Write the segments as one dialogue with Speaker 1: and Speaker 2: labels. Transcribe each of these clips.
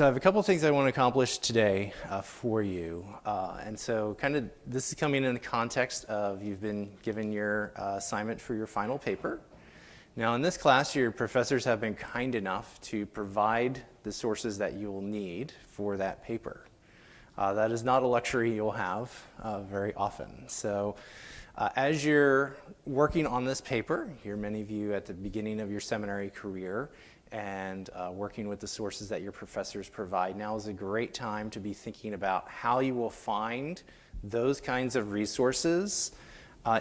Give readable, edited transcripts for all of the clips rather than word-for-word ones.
Speaker 1: So I have a couple of things I want to accomplish today for you. And so this is coming in the context of you've been given your assignment for your final paper. Now in this class, your professors have been kind enough to provide the sources that you will need for that paper. That is not a luxury you'll have very often. So as you're working on this paper, here many of you at the beginning of your seminary career, and working with the sources that your professors provide, now is a great time to be thinking about how you will find those kinds of resources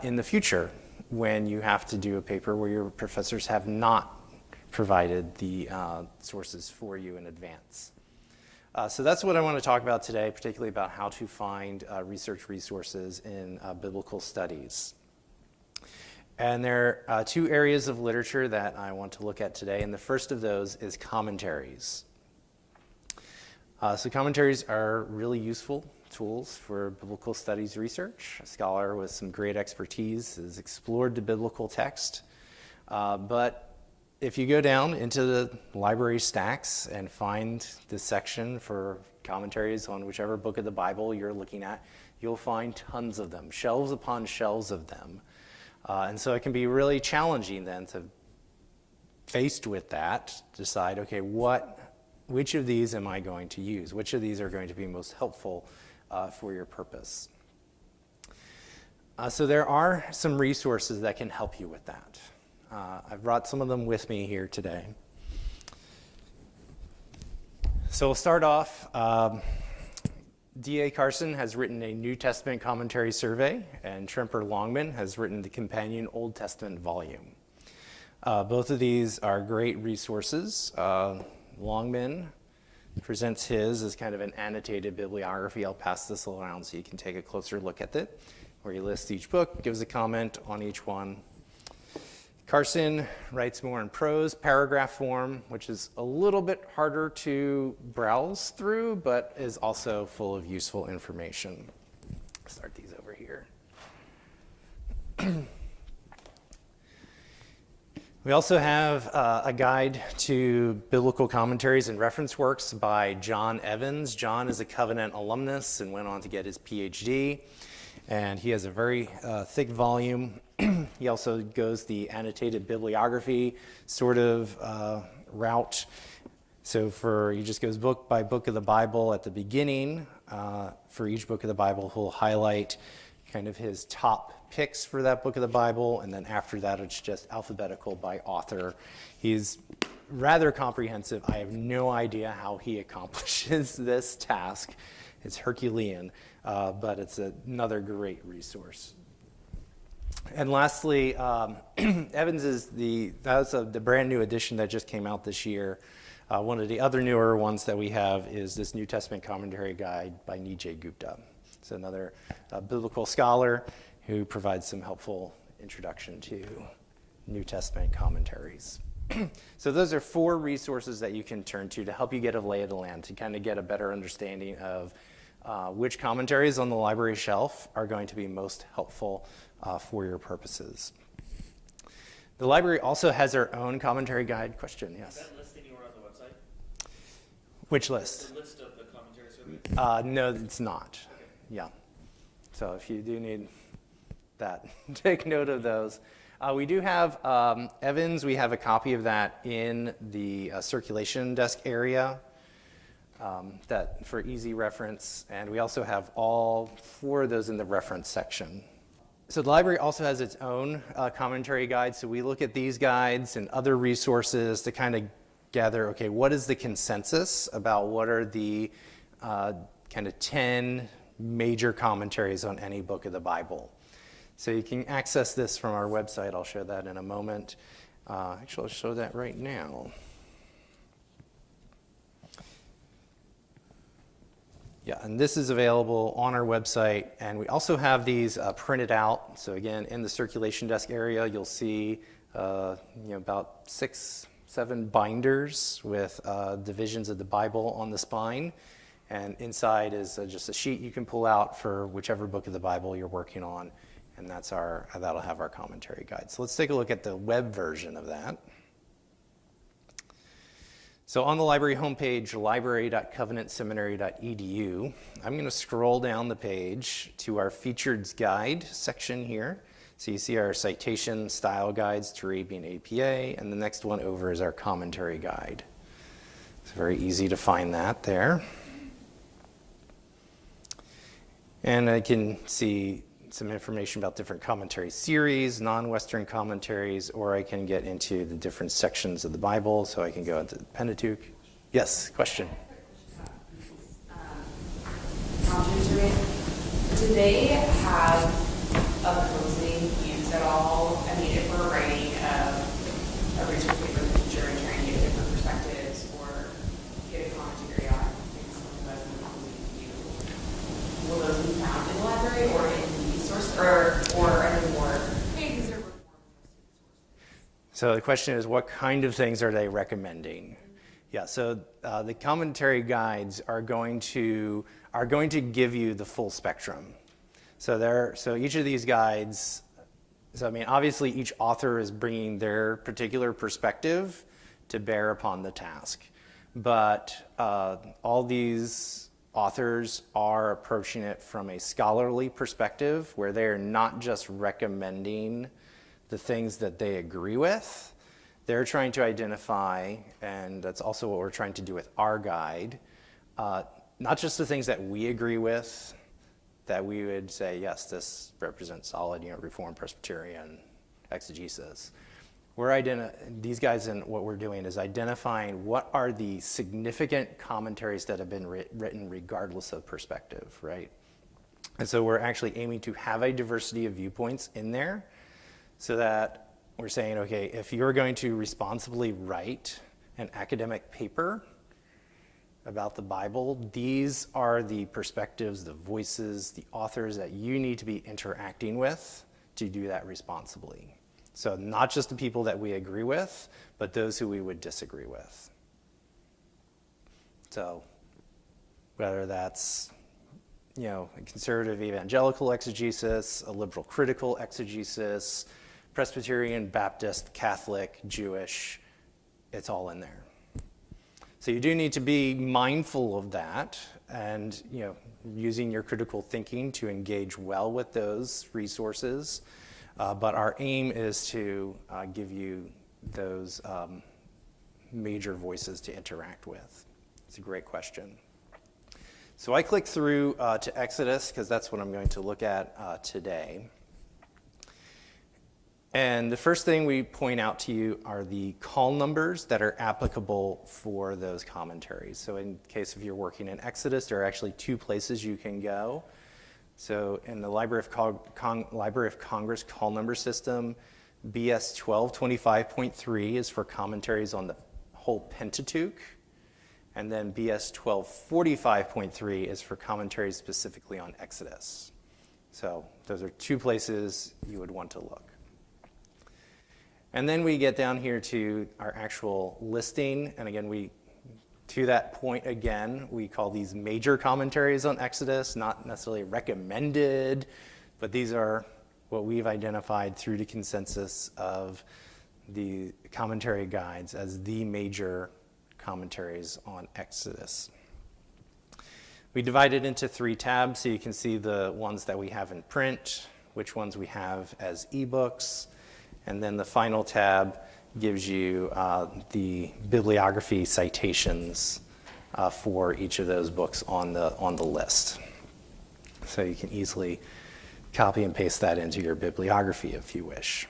Speaker 1: in the future when you have to do a paper where your professors have not provided the sources for you in advance. So that's what I want to talk about today, particularly about how to find research resources in biblical studies. And there are two areas of literature that I want to look at today, and the first of those is commentaries. So commentaries are really useful tools for biblical studies research. A scholar with some great expertise has explored the biblical text, but if you go down into the library stacks and find the section for commentaries on whichever book of the Bible you're looking at, you'll find tons of them, shelves upon shelves of them. And so it can be really challenging then to, faced with that, decide, okay, which of these am I going to use? Which of these are going to be most helpful for your purpose? So there are some resources that can help you with that. I've brought some of them with me here today. So we'll start off. D.A. Carson has written a New Testament commentary survey, and Tremper Longman has written the companion Old Testament volume. Both of these are great resources. Longman presents his as kind of an annotated bibliography. I'll pass this around so you can take a closer look at it, where he lists each book, gives a comment on each one. Carson writes more in prose, paragraph form, which is a little bit harder to browse through, but is also full of useful information. Start these over here. We also have a guide to biblical commentaries and reference works by John Evans. John is a Covenant alumnus and went on to get his PhD, and he has a very thick volume. He also goes the annotated bibliography sort of route. So he just goes book by book of the Bible at the beginning. For each book of the Bible, he'll highlight kind of his top picks for that book of the Bible, and then after that, it's just alphabetical by author. He's rather comprehensive. I have no idea how he accomplishes this task. It's Herculean, but it's another great resource. And lastly, Evans is that's the brand new edition that just came out this year. One of the other newer ones that we have is this New Testament commentary guide by Nijay Gupta. It's another biblical scholar who provides some helpful introduction to New Testament commentaries. So those are four resources that you can turn to help you get a lay of the land, to kind of get a better understanding of which commentaries on the library shelf are going to be most helpful for your purposes. The library also has their own commentary guide. Question, yes?
Speaker 2: Is that list anywhere on the website?
Speaker 1: Which list?
Speaker 2: The list of the commentary surveys?
Speaker 1: No, it's not.
Speaker 2: Okay.
Speaker 1: Yeah. So if you do need that, take note of those. We do have Evans. We have a copy of that in the circulation desk area. That for easy reference, and we also have all four of those in the reference section. So the library also has its own commentary guide, so we look at these guides and other resources to kind of gather, okay, what is the consensus about what are the kind of 10 major commentaries on any book of the Bible. So you can access this from our website. I'll show that in a moment. Actually, I'll show that right now. Yeah, and this is available on our website, and we also have these printed out. So again, in the circulation desk area, you'll see about 6-7 binders with divisions of the Bible on the spine, and inside is just a sheet you can pull out for whichever book of the Bible you're working on, and that'll have our commentary guide. So let's take a look at the web version of that. So on the library homepage, library.covenantseminary.edu, I'm going to scroll down the page to our Featured Guide section here. So you see our citation style guides to Arabian APA, and the next one over is our commentary guide. It's very easy to find that there. And I can see some information about different commentary series, non-Western commentaries, or I can get into the different sections of the Bible, so I can go into the Pentateuch. Yes, question?
Speaker 3: Do they have opposing views at all? I mean, if we're writing a research paper in the future and trying to get different perspectives or get a commentary on things someone who has an opposing view, will those be found in the library or in the source, or are there more pages or reform sources?
Speaker 1: So the question is, what kind of things are they recommending? Yeah, so the commentary guides are going to give you the full spectrum. So each of these guides, so I mean, obviously each author is bringing their particular perspective to bear upon the task, but all these authors are approaching it from a scholarly perspective, where they are not just recommending the things that they agree with. They're trying to identify, and that's also what we're trying to do with our guide, not just the things that we agree with, that we would say, yes, this represents solid, Reformed Presbyterian exegesis. These guys, and what we're doing is identifying what are the significant commentaries that have been written regardless of perspective, right? And so we're actually aiming to have a diversity of viewpoints in there, so that we're saying, okay, if you're going to responsibly write an academic paper about the Bible, these are the perspectives, the voices, the authors that you need to be interacting with to do that responsibly. So not just the people that we agree with, but those who we would disagree with. So whether that's a conservative evangelical exegesis, a liberal critical exegesis, Presbyterian, Baptist, Catholic, Jewish, it's all in there. So you do need to be mindful of that, and using your critical thinking to engage well with those resources. But our aim is to give you those major voices to interact with. It's a great question. So I click through to Exodus, because that's what I'm going to look at today. And the first thing we point out to you are the call numbers that are applicable for those commentaries. So in case if you're working in Exodus, there are actually two places you can go. So in the Library of Congress call number system, BS 1225.3 is for commentaries on the whole Pentateuch, and then BS 1245.3 is for commentaries specifically on Exodus. So those are two places you would want to look. And then we get down here to our actual listing, and again, to that point again, we call these major commentaries on Exodus, not necessarily recommended, but these are what we've identified through the consensus of the commentary guides as the major commentaries on Exodus. We divide it into 3 tabs, so you can see the ones that we have in print, which ones we have as ebooks, and then the final tab gives you the bibliography citations for each of those books on the list. So you can easily copy and paste that into your bibliography if you wish.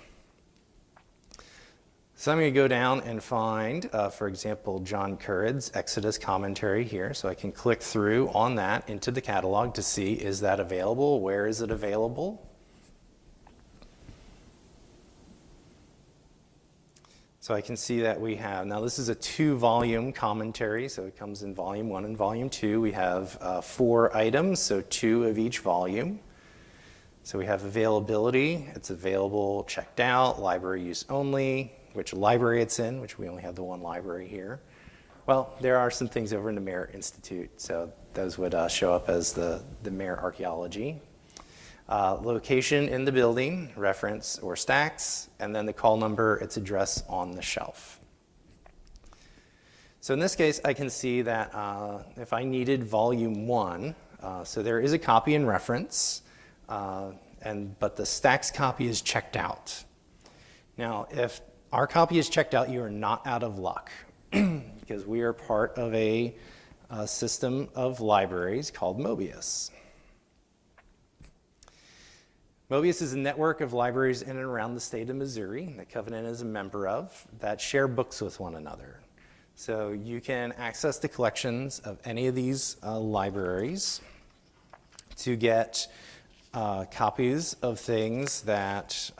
Speaker 1: So I'm going to go down and find, for example, John Currid's Exodus commentary here. So I can click through on that into the catalog to see, is that available? Where is it available? So I can see that we have, now this is a 2-volume commentary, so it comes in volume 1 and volume 2. We have 4 items, so 2 of each volume. So we have availability, it's available, checked out, library use only, which library it's in, which we only have the one library here. Well, there are some things over in the Mayer Institute, so those would show up as the Mayer Archaeology. Location in the building, reference or stacks, and then the call number, its address on the shelf. So in this case, I can see that if I needed volume 1, so there is a copy in reference, but the Stacks copy is checked out. Now, if our copy is checked out, you are not out of luck because we are part of a system of libraries called Mobius. Mobius is a network of libraries in and around the state of Missouri that Covenant is a member of that share books with one another. So you can access the collections of any of these libraries to get copies of things that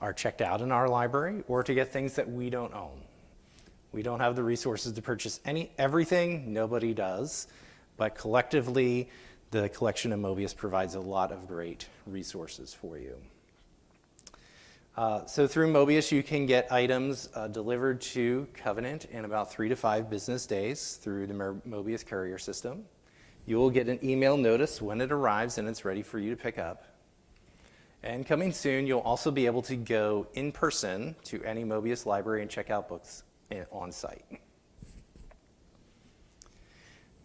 Speaker 1: are checked out in our library, or to get things that we don't own. We don't have the resources to purchase everything, nobody does, but collectively, the collection of Mobius provides a lot of great resources for you. So through Mobius, you can get items delivered to Covenant in about 3 to 5 business days through the Mobius courier system. You will get an email notice when it arrives and it's ready for you to pick up. And coming soon, you'll also be able to go in person to any Mobius library and check out books on site.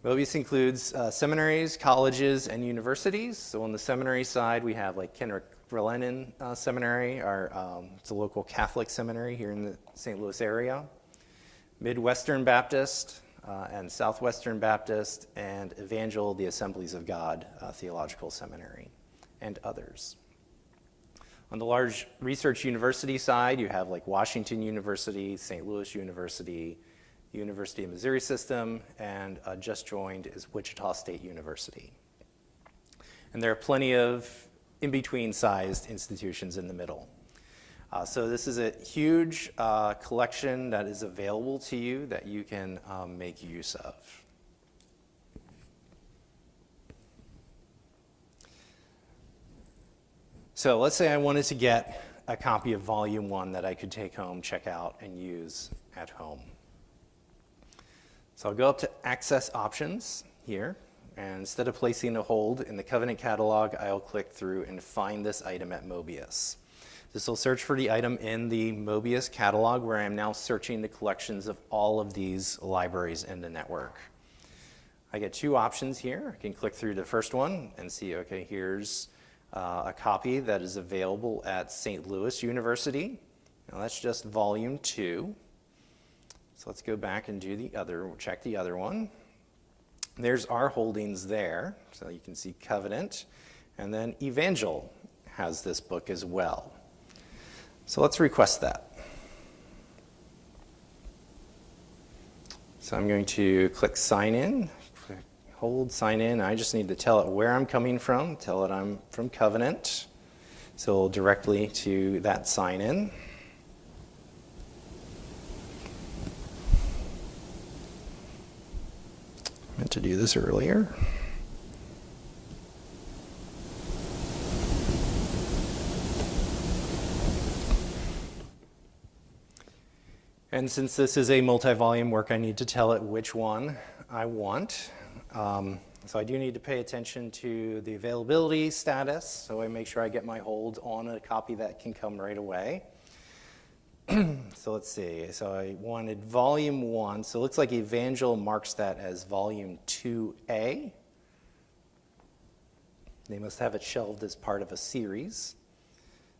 Speaker 1: Mobius includes seminaries, colleges, and universities. So on the seminary side, we have like Kenrick Verlenin Seminary, it's a local Catholic seminary here in the St. Louis area. Midwestern Baptist and Southwestern Baptist, and Evangel, the Assemblies of God Theological Seminary, and others. On the large research university side, you have like Washington University, St. Louis University, University of Missouri System, and just joined is Wichita State University. And there are plenty of in-between sized institutions in the middle. So this is a huge collection that is available to you that you can make use of. So let's say I wanted to get a copy of Volume 1 that I could take home, check out, and use at home. So I'll go up to Access Options here, and instead of placing a hold in the Covenant catalog, I'll click through and find this item at Mobius. This will search for the item in the Mobius catalog, where I am now searching the collections of all of these libraries in the network. I get 2 options here. I can click through the first one and see, okay, here's a copy that is available at St. Louis University. Now that's just Volume 2. So let's go back and do check the other one. There's our holdings there. So you can see Covenant. And then Evangel has this book as well. So let's request that. So I'm going to click Sign In. Hold, sign in. I just need to tell it where I'm coming from, tell it I'm from Covenant. So directly to that sign in. I meant to do this earlier. And since this is a multi-volume work, I need to tell it which one I want. So I do need to pay attention to the availability status, so I make sure I get my hold on a copy that can come right away. So let's see, so I wanted Volume 1, so it looks like Evangel marks that as Volume 2A. They must have it shelved as part of a series.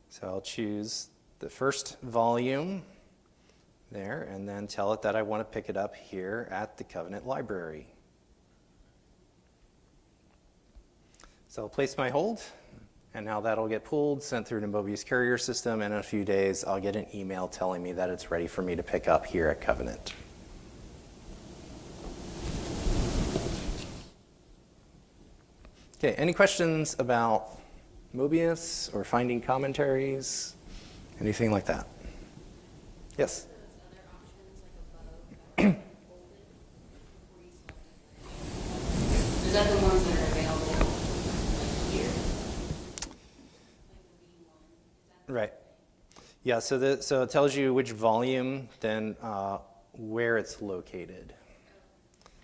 Speaker 1: So I'll choose the first volume there, and then tell it that I want to pick it up here at the Covenant Library. So I'll place my hold, and now that'll get pulled, sent through the Mobius courier system, and in a few days I'll get an email telling me that it's ready for me to pick up here at Covenant. Okay, any questions about Mobius or finding commentaries, anything like that? Yes?
Speaker 3: Is that the ones that are available like here?
Speaker 1: Right. Yeah, so it tells you which volume, then where it's located.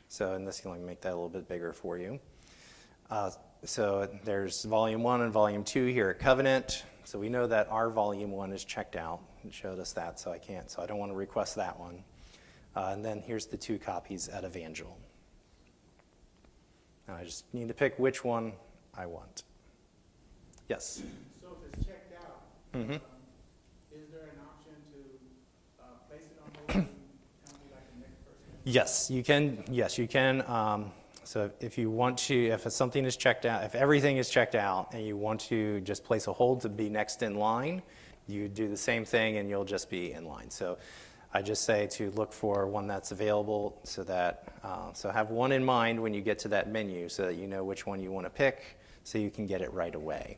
Speaker 1: So, and this can make that a little bit bigger for you. So there's Volume 1 and Volume 2 here at Covenant. So we know that our Volume 1 is checked out. It showed us that, so I don't want to request that one. And then here's the 2 copies at Evangel. Now I just need to pick which one I want. Yes?
Speaker 4: So if it's checked out,
Speaker 1: Mm-hmm.
Speaker 4: is there an option to place it on hold and kind of be like the next person?
Speaker 1: Yes, you can. Yes, you can. So if you want to, if something is checked out, if everything is checked out and you want to just place a hold to be next in line, you do the same thing and you'll just be in line. So I just say to look for one that's available so that, so have one in mind when you get to that menu so that you know which one you want to pick so you can get it right away.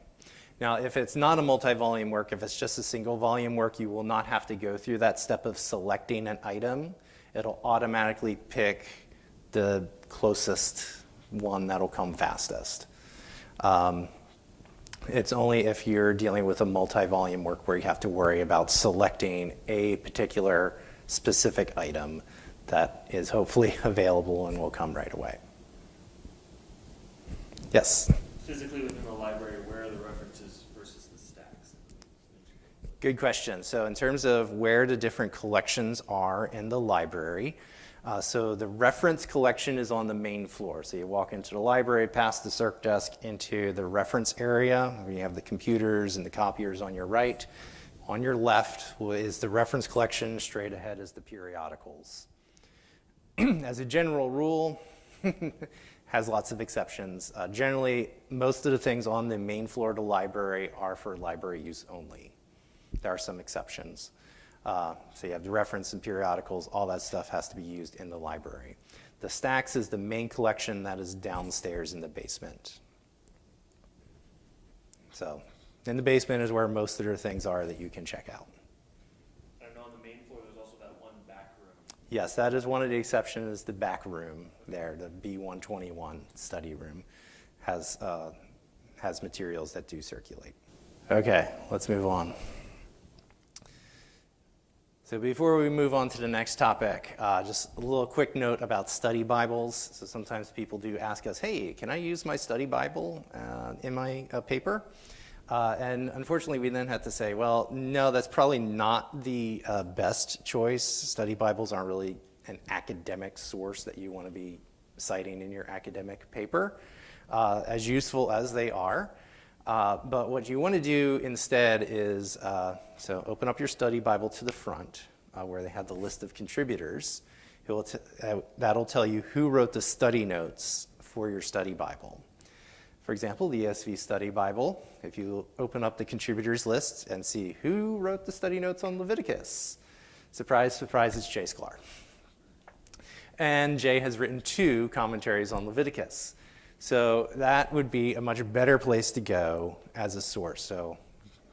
Speaker 1: Now, if it's not a multi-volume work, if it's just a single volume work, you will not have to go through that step of selecting an item. It'll automatically pick the closest one that'll come fastest. It's only if you're dealing with a multi-volume work where you have to worry about selecting a particular specific item that is hopefully available and will come right away. Yes?
Speaker 2: Physically within the library, where are the references versus the stacks?
Speaker 1: Good question. So in terms of where the different collections are in the library, so the reference collection is on the main floor. So you walk into the library, past the circ desk, into the reference area, where you have the computers and the copiers on your right. On your left is the reference collection, straight ahead is the periodicals. As a general rule, has lots of exceptions. Generally, most of the things on the main floor of the library are for library use only. There are some exceptions. So you have the reference and periodicals, all that stuff has to be used in the library. The stacks is the main collection that is downstairs in the basement. So in the basement is where most of the things are that you can check out.
Speaker 2: I know on the main floor, there's also that one back room.
Speaker 1: Yes, that is one of the exceptions, the back room there, the B121 study room has materials that do circulate. Okay, let's move on. So before we move on to the next topic, just a little quick note about study Bibles. So sometimes people do ask us, hey, can I use my study Bible in my paper? And unfortunately, we then have to say, well, no, that's probably not the best choice. Study Bibles aren't really an academic source that you want to be citing in your academic paper, as useful as they are. But what you want to do instead is, so open up your study Bible to the front where they have the list of contributors. That'll tell you who wrote the study notes for your study Bible. For example, the ESV Study Bible, if you open up the contributors list and see who wrote the study notes on Leviticus, surprise, surprise, it's Jay Sklar. And Jay has written 2 commentaries on Leviticus. So that would be a much better place to go as a source. So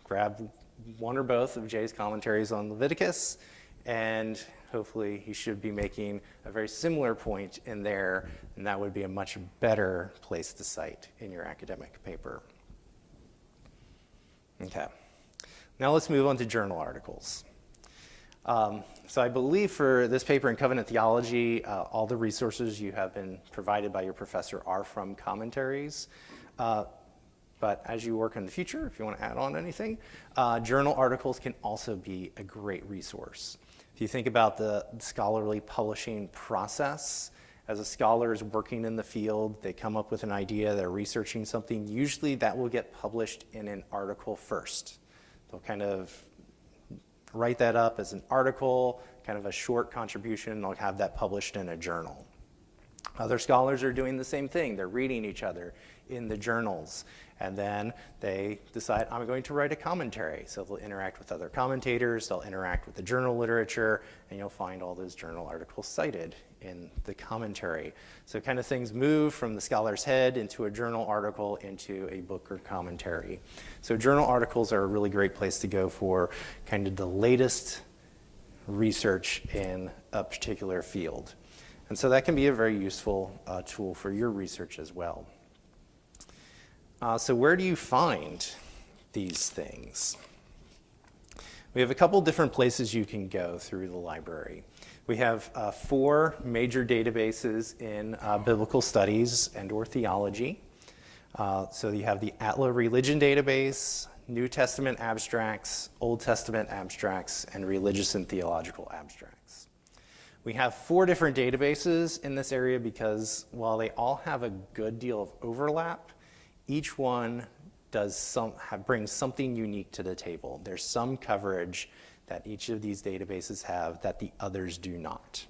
Speaker 1: grab one or both of Jay's commentaries on Leviticus, and hopefully he should be making a very similar point in there, and that would be a much better place to cite in your academic paper. Okay, now let's move on to journal articles. So I believe for this paper in Covenant Theology, all the resources you have been provided by your professor are from commentaries. But as you work in the future, if you want to add on anything, journal articles can also be a great resource. If you think about the scholarly publishing process, as a scholar is working in the field, they come up with an idea, they're researching something, usually that will get published in an article first. They'll kind of write that up as an article, kind of a short contribution, and they'll have that published in a journal. Other scholars are doing the same thing. They're reading each other in the journals. And then they decide, I'm going to write a commentary. So they'll interact with other commentators, they'll interact with the journal literature, and you'll find all those journal articles cited in the commentary. So kind of things move from the scholar's head into a journal article into a book or commentary. So journal articles are a really great place to go for kind of the latest research in a particular field. And so that can be a very useful tool for your research as well. So where do you find these things? We have a couple different places you can go through the library. We have 4 major databases in biblical studies and or theology. So you have the Atla Religion Database, New Testament Abstracts, Old Testament Abstracts, and Religious and Theological Abstracts. We have 4 different databases in this area because while they all have a good deal of overlap, each one brings something unique to the table. There's some coverage that each of these databases have that the others do not.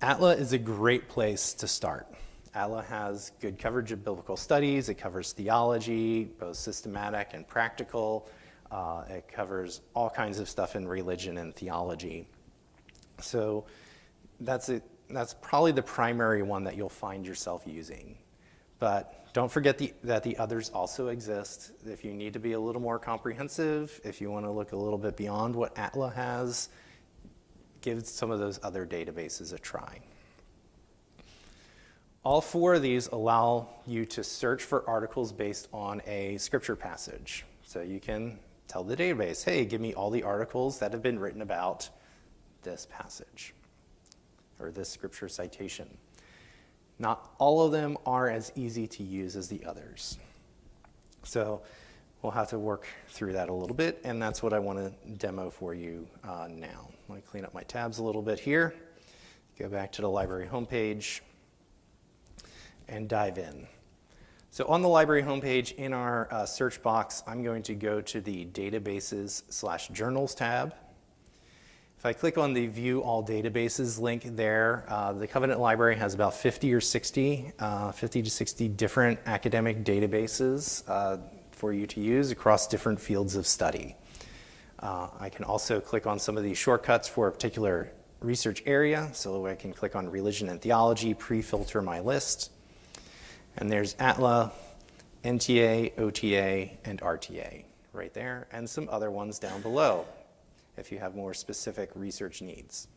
Speaker 1: ATLA is a great place to start. ATLA has good coverage of biblical studies. It covers theology, both systematic and practical. It covers all kinds of stuff in religion and theology. So that's probably the primary one that you'll find yourself using. But don't forget that the others also exist. If you need to be a little more comprehensive, if you want to look a little bit beyond what ATLA has, give some of those other databases a try. All 4 of these allow you to search for articles based on a scripture passage. So you can tell the database, hey, give me all the articles that have been written about this passage or this scripture citation. Not all of them are as easy to use as the others. So we'll have to work through that a little bit, and that's what I want to demo for you now. Let me clean up my tabs a little bit here, go back to the library homepage, and dive in. So on the library homepage in our search box, I'm going to go to the Databases/Journals tab. If I click on the View All Databases link there, the Covenant Library has about 50 to 60 different academic databases for you to use across different fields of study. I can also click on some of these shortcuts for a particular research area. So I can click on Religion and Theology, pre-filter my list. And there's ATLA, NTA, OTA, and RTA right there, and some other ones down below if you have more specific research needs.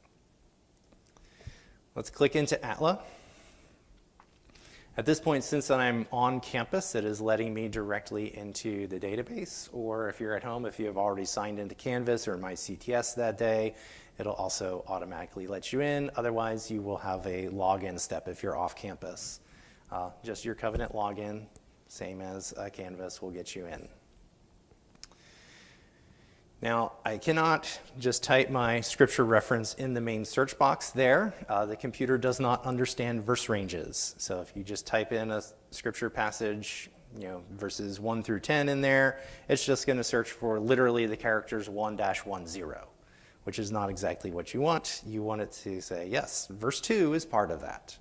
Speaker 1: Let's click into ATLA. At this point, since I'm on campus, it is letting me directly into the database, or if you're at home, if you have already signed into Canvas or MyCTS that day, it'll also automatically let you in. Otherwise, you will have a login step if you're off campus. Just your Covenant login, same as Canvas, will get you in. Now, I cannot just type my scripture reference in the main search box there. The computer does not understand verse ranges. So if you just type in a scripture passage, verses 1 through 10 in there, it's just going to search for literally the characters 1-10, which is not exactly what you want. You want it to say, yes, verse 2 is part of that.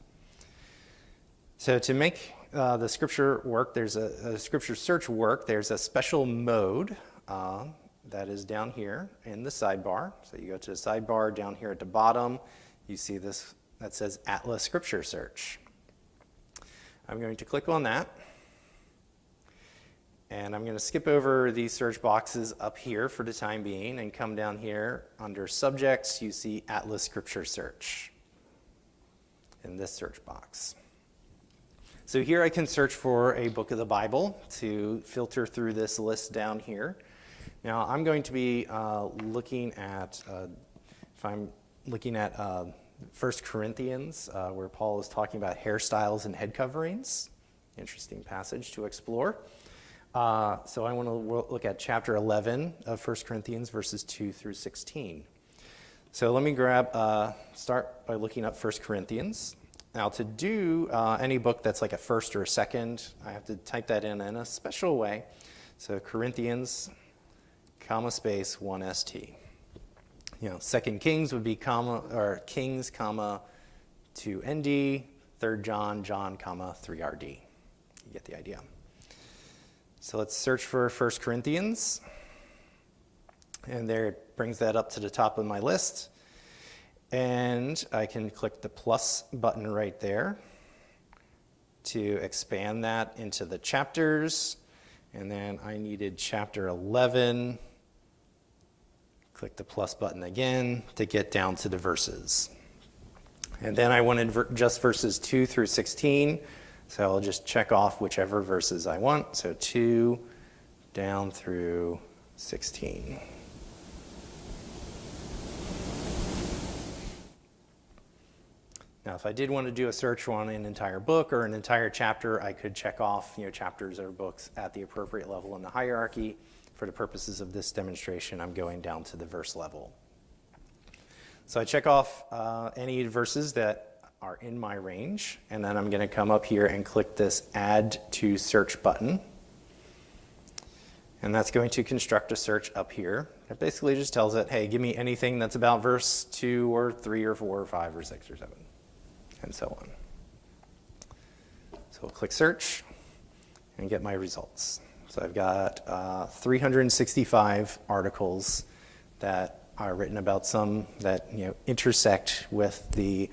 Speaker 1: So to make the scripture work, there's a scripture search work, there's a special mode that is down here in the sidebar. So you go to the sidebar down here at the bottom, you see this that says ATLA Scripture Search. I'm going to click on that, and I'm going to skip over these search boxes up here for the time being and come down here under Subjects. You see ATLA Scripture Search in this search box. So here I can search for a book of the Bible to filter through this list down here. Now I'm going to be looking at, if I'm looking at 1 Corinthians, where Paul is talking about hairstyles and head coverings. Interesting passage to explore. So I want to look at chapter 11 of 1 Corinthians, verses 2 through 16. So let me start by looking up 1 Corinthians. Now to do any book that's like a first or a second, I have to type that in a special way. So Corinthians, comma space 1st. 2 Kings would be Kings, comma 2nd, 3 John, comma 3rd. You get the idea. So let's search for 1 Corinthians. And there it brings that up to the top of my list. And I can click the plus button right there to expand that into the chapters. And then I needed chapter 11. Click the plus button again to get down to the verses. And then I wanted just verses 2 through 16. So I'll just check off whichever verses I want. So 2 down through 16. Now, if I did want to do a search on an entire book or an entire chapter, I could check off chapters or books at the appropriate level in the hierarchy. For the purposes of this demonstration, I'm going down to the verse level. So I check off any verses that are in my range, and then I'm going to come up here and click this Add to Search button. And that's going to construct a search up here. It basically just tells it, hey, give me anything that's about verse 2 or 3 or 4 or 5 or 6 or 7, and so on. So we'll click Search and get my results. So I've got 365 articles that are written about some that intersect with the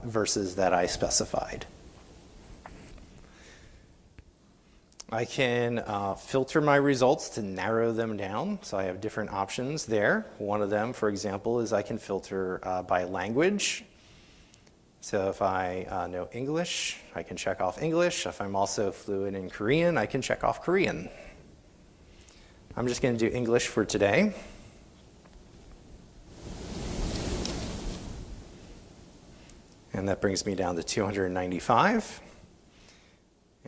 Speaker 1: verses that I specified. I can filter my results to narrow them down, so I have different options there. One of them, for example, is I can filter by language. So if I know English, I can check off English. If I'm also fluent in Korean, I can check off Korean. I'm just going to do English for today. And that brings me down to 295.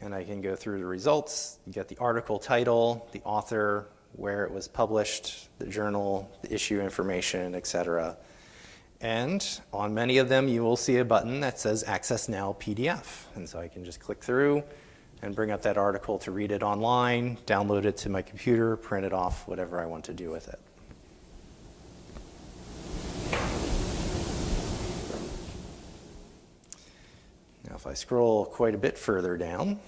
Speaker 1: And I can go through the results, get the article title, the author, where it was published, the journal, the issue information, etc. And on many of them, you will see a button that says Access Now PDF. And so I can just click through and bring up that article to read it online, download it to my computer, print it off, whatever I want to do with it. Now, if I scroll quite a bit further down,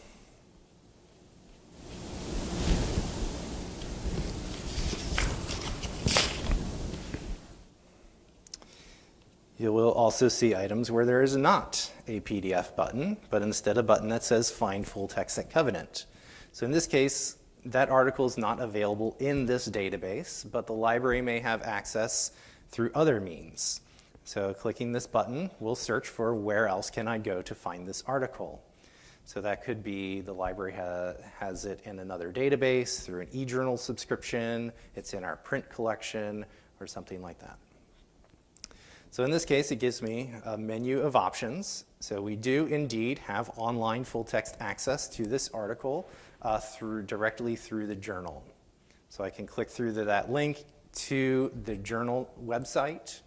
Speaker 1: you will also see items where there is not a PDF button, but instead a button that says Find Full Text at Covenant. So in this case, that article is not available in this database, but the library may have access through other means. So clicking this button will search for where else can I go to find this article. So that could be the library has it in another database, through an e-journal subscription, it's in our print collection, or something like that. So in this case, it gives me a menu of options. So we do indeed have online full text access to this article directly through the journal. So I can click through that link to the journal website,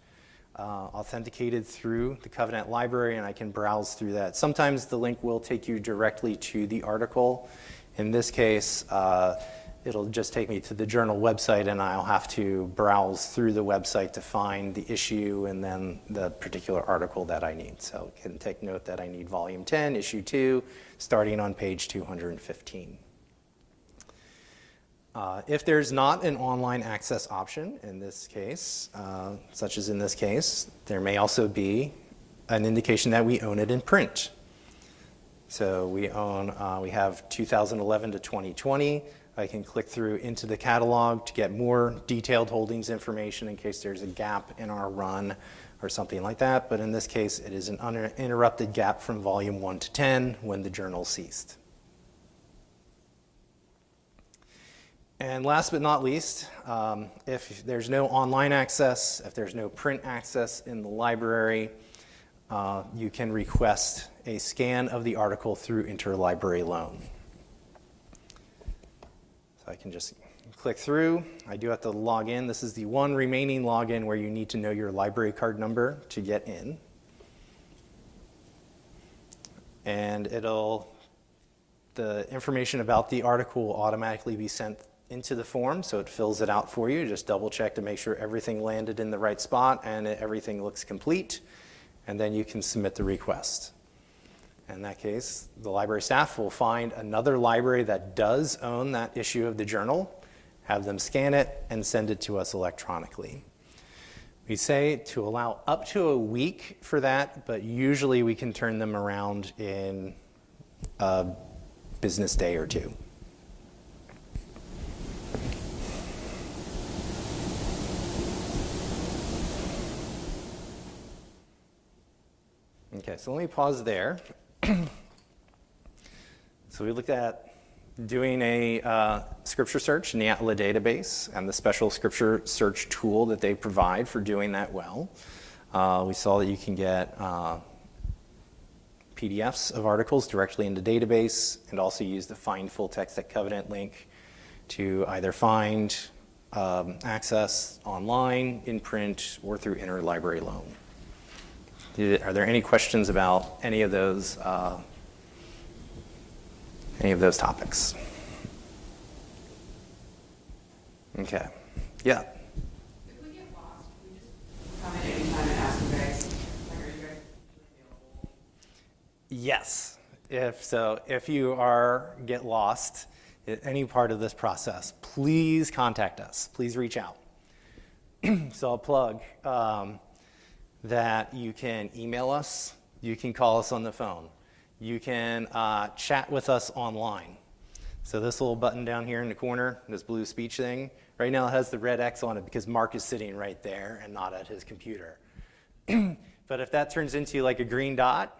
Speaker 1: authenticated through the Covenant library, and I can browse through that. Sometimes the link will take you directly to the article. In this case, it'll just take me to the journal website, and I'll have to browse through the website to find the issue and then the particular article that I need. So I can take note that I need volume 10, issue 2, starting on page 215. If there's not an online access option in this case, such as in this case, there may also be an indication that we own it in print. So we have 2011 to 2020. I can click through into the catalog to get more detailed holdings information in case there's a gap in our run or something like that. But in this case, it is an uninterrupted gap from volume 1 to 10 when the journal ceased. And last but not least, if there's no online access, if there's no print access in the library, you can request a scan of the article through interlibrary loan. So I can just click through. I do have to log in. This is the one remaining login where you need to know your library card number to get in. And the information about the article will automatically be sent into the form, so it fills it out for you. Just double check to make sure everything landed in the right spot and everything looks complete, and then you can submit the request. In that case, the library staff will find another library that does own that issue of the journal, have them scan it, and send it to us electronically. We say to allow up to a week for that, but usually we can turn them around in a business day or two. Okay, so let me pause there. So we looked at doing a scripture search in the Atla database and the special scripture search tool that they provide for doing that well. We saw that you can get PDFs of articles directly in the database and also use the Find Full Text at Covenant link to either find access online, in print, or through interlibrary loan. Are there any questions about any of those topics? Okay. Yeah.
Speaker 3: If we get lost, can we just comment anytime and ask you guys, like, are you guys usually available?
Speaker 1: Yes. If you get lost at any part of this process, please contact us. Please reach out. So I'll plug that you can email us, you can call us on the phone, you can chat with us online. So this little button down here in the corner, this blue speech thing, right now it has the red X on it because Mark is sitting right there and not at his computer. But if that turns into like a green dot,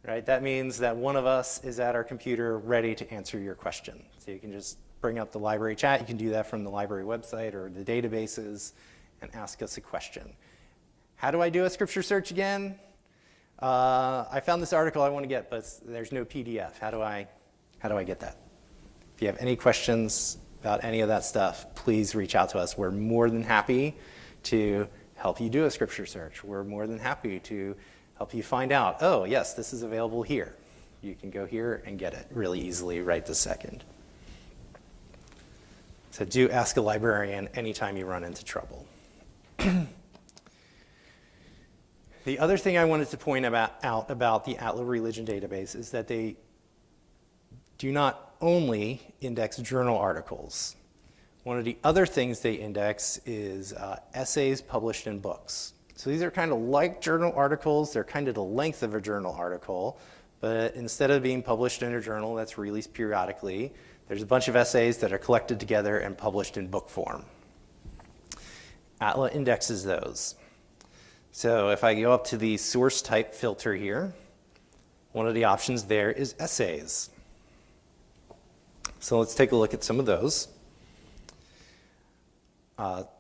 Speaker 1: right, that means that one of us is at our computer ready to answer your question. So you can just bring up the library chat. You can do that from the library website or the databases and ask us a question. How do I do a scripture search again? I found this article I want to get, but there's no PDF. How do I get that? If you have any questions about any of that stuff, please reach out to us. We're more than happy to help you do a scripture search. We're more than happy to help you find out, oh, yes, this is available here. You can go here and get it really easily right this second. So do ask a librarian anytime you run into trouble. The other thing I wanted to point out about the Atla Religion Database is that they do not only index journal articles. One of the other things they index is essays published in books. So these are kind of like journal articles. They're kind of the length of a journal article, but instead of being published in a journal that's released periodically, there's a bunch of essays that are collected together and published in book form. Atla indexes those. So if I go up to the source type filter here, one of the options there is essays. So let's take a look at some of those.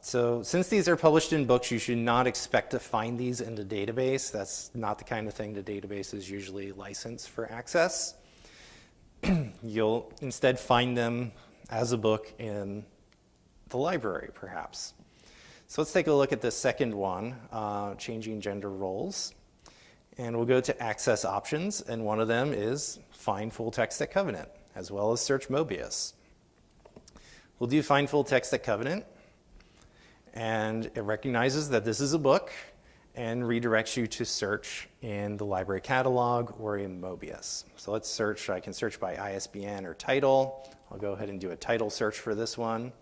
Speaker 1: So since these are published in books, you should not expect to find these in the database. That's not the kind of thing the database is usually licensed for access. You'll instead find them as a book in the library, perhaps. So let's take a look at the second one, changing gender roles. And we'll go to access options, and one of them is find full text at Covenant, as well as search Mobius. We'll do find full text at Covenant, and it recognizes that this is a book and redirects you to search in the library catalog or in Mobius. So let's search. I can search by ISBN or title. I'll go ahead and do a title search for this one.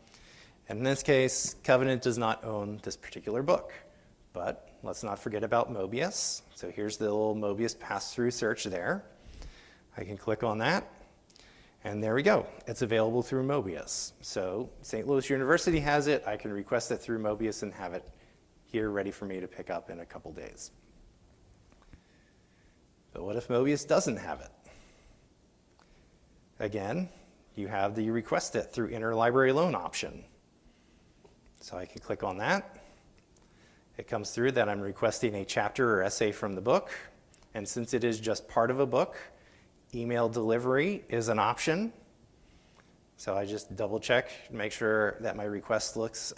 Speaker 1: And in this case, Covenant does not own this particular book, but let's not forget about Mobius. So here's the little Mobius pass-through search there. I can click on that. And there we go. It's available through Mobius. So St. Louis University has it. I can request it through Mobius and have it here ready for me to pick up in a couple days. But what if Mobius doesn't have it? Again, you have the request it through interlibrary loan option. So I can click on that. It comes through that I'm requesting a chapter or essay from the book. And since it is just part of a book, email delivery is an option. So I just double check, make sure that my request looks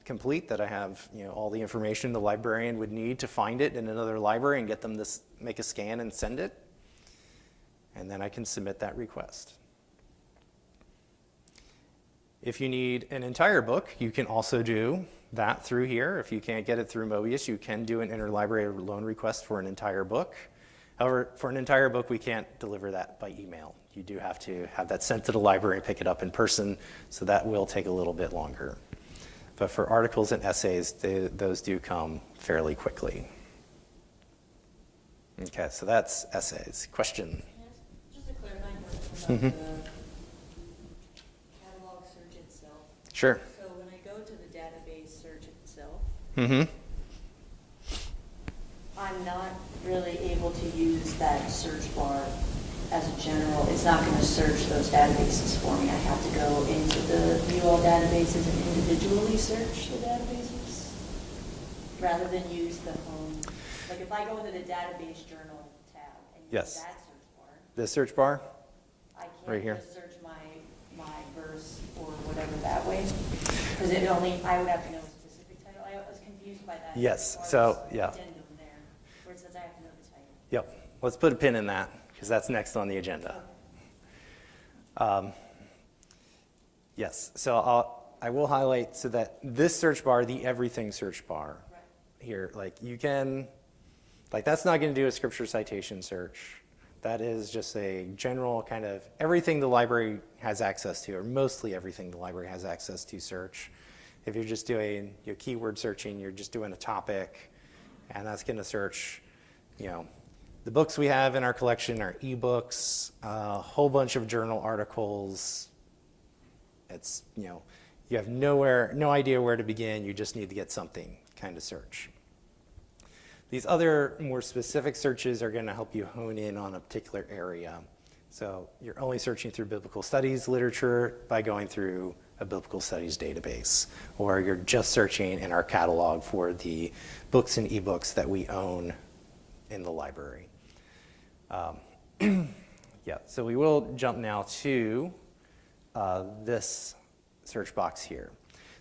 Speaker 1: complete, that I have all the information the librarian would need to find it in another library and get them to make a scan and send it. And then I can submit that request. If you need an entire book, you can also do that through here. If you can't get it through Mobius, you can do an interlibrary loan request for an entire book. However, for an entire book, we can't deliver that by email. You do have to have that sent to the library and pick it up in person, so that will take a little bit longer. But for articles and essays, those do come fairly quickly. Okay, so that's essays. Question?
Speaker 5: Just a clarifying question about the catalog search itself.
Speaker 1: Sure.
Speaker 5: So when I go to the database search itself, I'm not really able to use that search bar as a general. It's not going to search those databases for me. I have to go into the view all databases and individually search the databases rather than use the home. Like if I go into the database journal tab and use
Speaker 1: Yes.
Speaker 5: that search bar,
Speaker 1: The search bar?
Speaker 5: I can't
Speaker 1: Right here.
Speaker 5: just search my verse or whatever that way. Because it only, I would have to know a specific title. I was confused by that.
Speaker 1: Yes,
Speaker 5: As
Speaker 1: so,
Speaker 5: far as
Speaker 1: yeah.
Speaker 5: addendum there, where it says I have to know the title.
Speaker 1: Yep, let's put a pin in that, because that's next on the agenda. Yes, so I will highlight so that this search bar, the everything search bar
Speaker 5: Right.
Speaker 1: here, like you can, like that's not going to do a scripture citation search. That is just a general kind of everything the library has access to, or mostly everything the library has access to search. If you're just doing your keyword searching, you're just doing a topic, and that's going to search, the books we have in our collection, our ebooks, a whole bunch of journal articles. It's, you have no idea where to begin. You just need to get something kind of search. These other more specific searches are going to help you hone in on a particular area. So you're only searching through biblical studies literature by going through a biblical studies database, or you're just searching in our catalog for the books and ebooks that we own in the library. Yeah, so we will jump now to this search box here.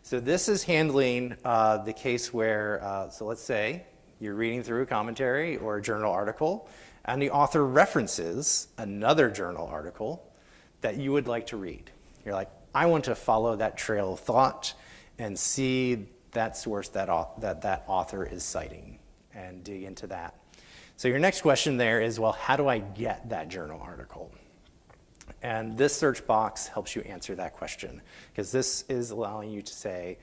Speaker 1: So this is handling the case where, so let's say you're reading through a commentary or a journal article, and the author references another journal article that you would like to read. You're like, I want to follow that trail of thought and see that source that author is citing and dig into that. So your next question there is, well, how do I get that journal article? And this search box helps you answer that question, because this is allowing you to say,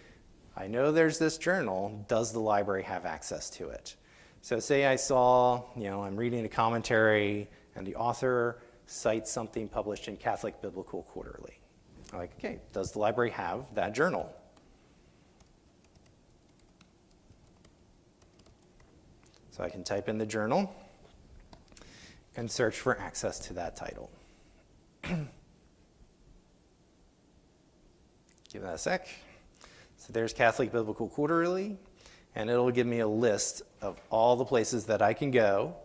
Speaker 1: I know there's this journal, does the library have access to it? So say I saw, I'm reading a commentary and the author cites something published in Catholic Biblical Quarterly. I'm like, okay, does the library have that journal? So I can type in the journal and search for access to that title. Give that a sec. So there's Catholic Biblical Quarterly, and it'll give me a list of all the places that I can go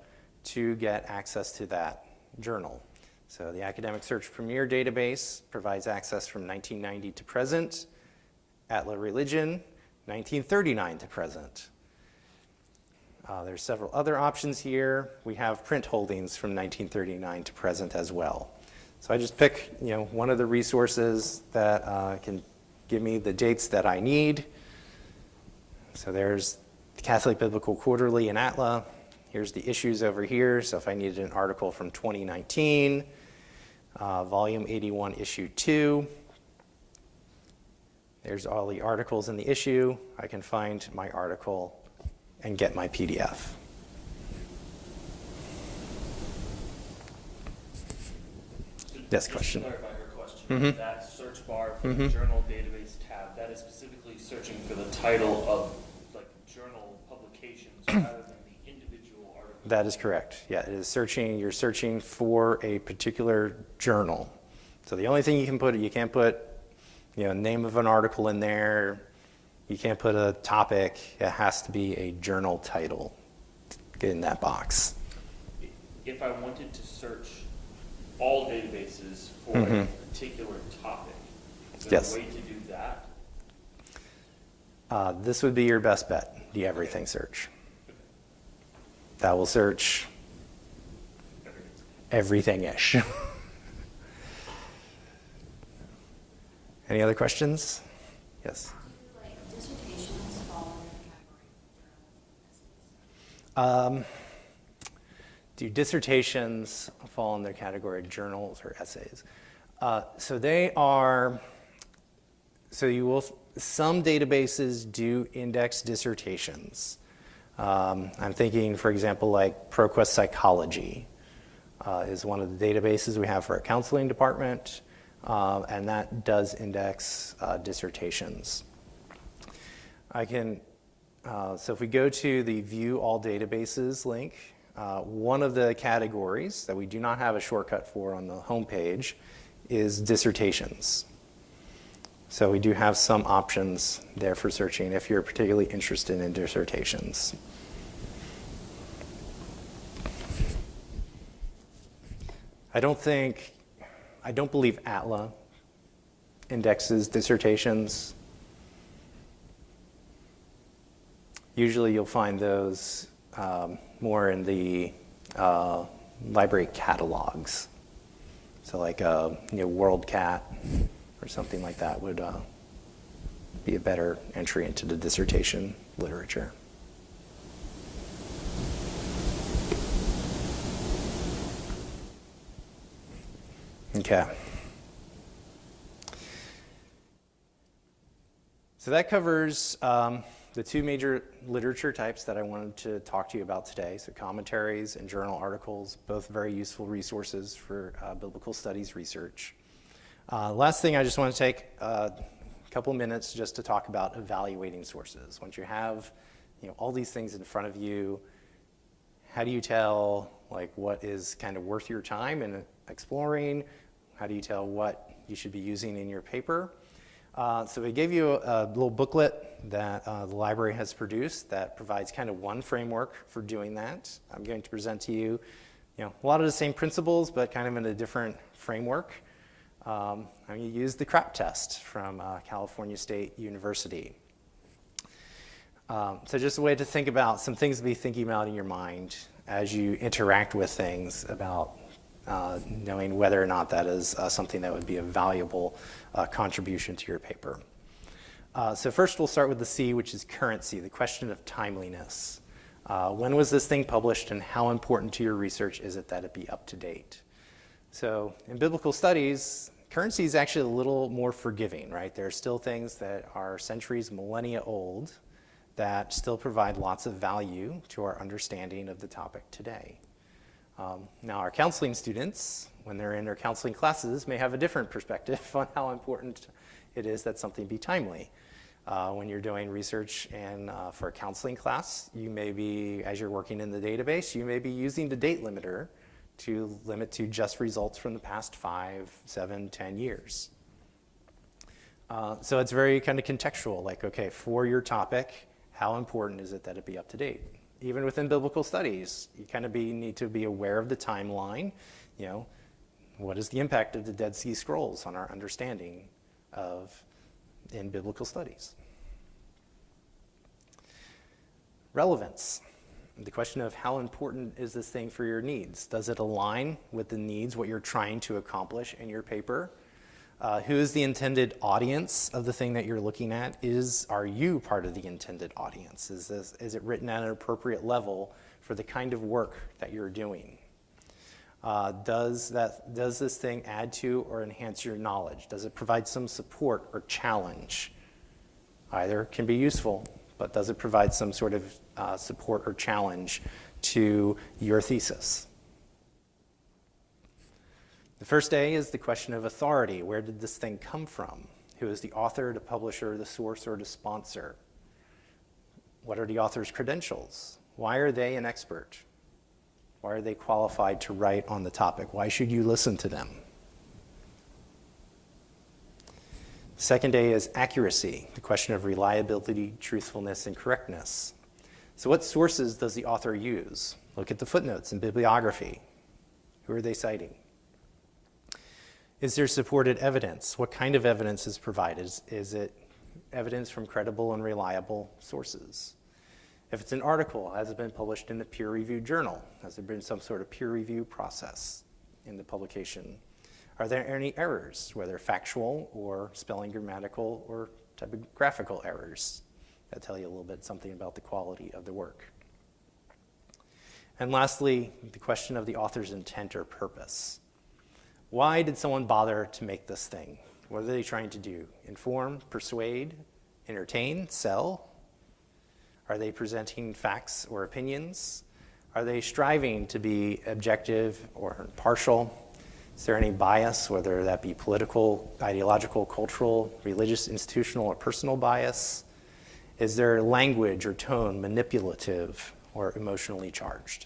Speaker 1: to get access to that journal. So the Academic Search Premier database provides access from 1990 to present, Atla Religion, 1939 to present. There's several other options here. We have print holdings from 1939 to present as well. So I just pick, one of the resources that can give me the dates that I need. So there's the Catholic Biblical Quarterly in Atla. Here's the issues over here. So if I needed an article from 2019, volume 81, issue 2. There's all the articles in the issue. I can find my article and get my PDF. Yes, question.
Speaker 2: Just to clarify her question, that search bar for the journal database tab, that is specifically searching for the title of journal publications rather than the individual article.
Speaker 1: That is correct. Yeah, it is searching. You're searching for a particular journal. So the only thing you can't put, name of an article in there. You can't put a topic. It has to be a journal title in that box.
Speaker 2: If I wanted to search all databases for a particular topic, is there
Speaker 1: Yes.
Speaker 2: a way to do that?
Speaker 1: This would be your best bet, the everything search. That will search everything-ish. Any other questions? Yes.
Speaker 5: Dissertations fall under the category of journals and essays.
Speaker 1: Do dissertations fall in their category of journals or essays? Some databases do index dissertations. I'm thinking, for example, like ProQuest Psychology is one of the databases we have for our counseling department, and that does index dissertations. So if we go to the View All Databases link, one of the categories that we do not have a shortcut for on the homepage is dissertations. So we do have some options there for searching if you're particularly interested in dissertations. I don't believe Atla indexes dissertations. Usually you'll find those more in the library catalogs. So like WorldCat or something like that would be a better entry into the dissertation literature. Okay. So that covers the two major literature types that I wanted to talk to you about today. So commentaries and journal articles, both very useful resources for biblical studies research. Last thing, I just want to take a couple minutes just to talk about evaluating sources. Once you have all these things in front of you, how do you tell what is kind of worth your time in exploring? How do you tell what you should be using in your paper? So we gave you a little booklet that the library has produced that provides kind of one framework for doing that. I'm going to present to you, a lot of the same principles, but kind of in a different framework. I'm going to use the CRAP test from California State University. So just a way to think about some things to be thinking about in your mind as you interact with things about knowing whether or not that is something that would be a valuable contribution to your paper. So first we'll start with the C, which is currency, the question of timeliness. When was this thing published and how important to your research is it that it be up to date? So in biblical studies, currency is actually a little more forgiving, right? There are still things that are centuries, millennia old that still provide lots of value to our understanding of the topic today. Now, our counseling students, when they're in their counseling classes, may have a different perspective on how important it is that something be timely. When you're doing research and for a counseling class, you may be, as you're working in the database, you may be using the date limiter to limit to just results from the past 5, 7, 10 years. So it's very kind of contextual, okay, for your topic, how important is it that it be up to date? Even within biblical studies, you kind of need to be aware of the timeline. What is the impact of the Dead Sea Scrolls on our understanding in biblical studies? Relevance. The question of how important is this thing for your needs? Does it align with the needs, what you're trying to accomplish in your paper? Who is the intended audience of the thing that you're looking at? Are you part of the intended audience? Is it written at an appropriate level for the kind of work that you're doing? Does this thing add to or enhance your knowledge? Does it provide some support or challenge? Either can be useful, but does it provide some sort of support or challenge to your thesis? The first A is the question of authority. Where did this thing come from? Who is the author, the publisher, the source, or the sponsor? What are the author's credentials? Why are they an expert? Why are they qualified to write on the topic? Why should you listen to them? Second A is accuracy, the question of reliability, truthfulness, and correctness. So what sources does the author use? Look at the footnotes and bibliography. Who are they citing? Is there supported evidence? What kind of evidence is provided? Is it evidence from credible and reliable sources? If it's an article, has it been published in a peer-reviewed journal? Has there been some sort of peer review process in the publication? Are there any errors, whether factual or spelling, grammatical, or typographical errors that tell you a little bit something about the quality of the work? And lastly, the question of the author's intent or purpose. Why did someone bother to make this thing? What are they trying to do? Inform, persuade, entertain, sell? Are they presenting facts or opinions? Are they striving to be objective or impartial? Is there any bias, whether that be political, ideological, cultural, religious, institutional, or personal bias? Is there language or tone manipulative or emotionally charged?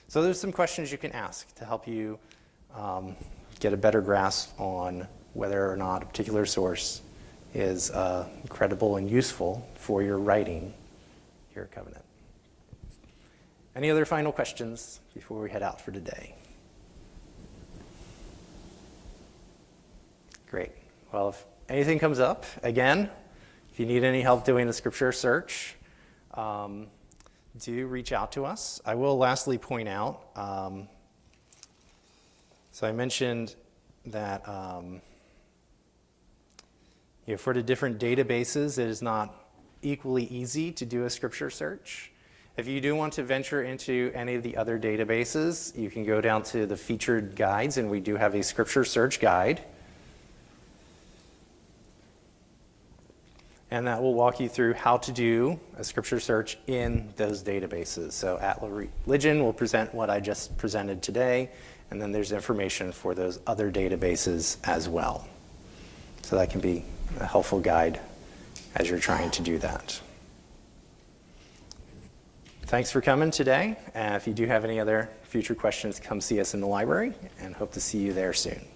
Speaker 1: So there's some questions you can ask to help you get a better grasp on whether or not a particular source is credible and useful for your writing here at Covenant. Any other final questions before we head out for today? Great. Well, if anything comes up, again, if you need any help doing a scripture search, do reach out to us. I will lastly point out, so I mentioned that for the different databases, it is not equally easy to do a scripture search. If you do want to venture into any of the other databases, you can go down to the featured guides, and we do have a scripture search guide. And that will walk you through how to do a scripture search in those databases. So at Religion will present what I just presented today, and then there's information for those other databases as well. So that can be a helpful guide as you're trying to do that. Thanks for coming today. If you do have any other future questions, come see us in the library, and hope to see you there soon.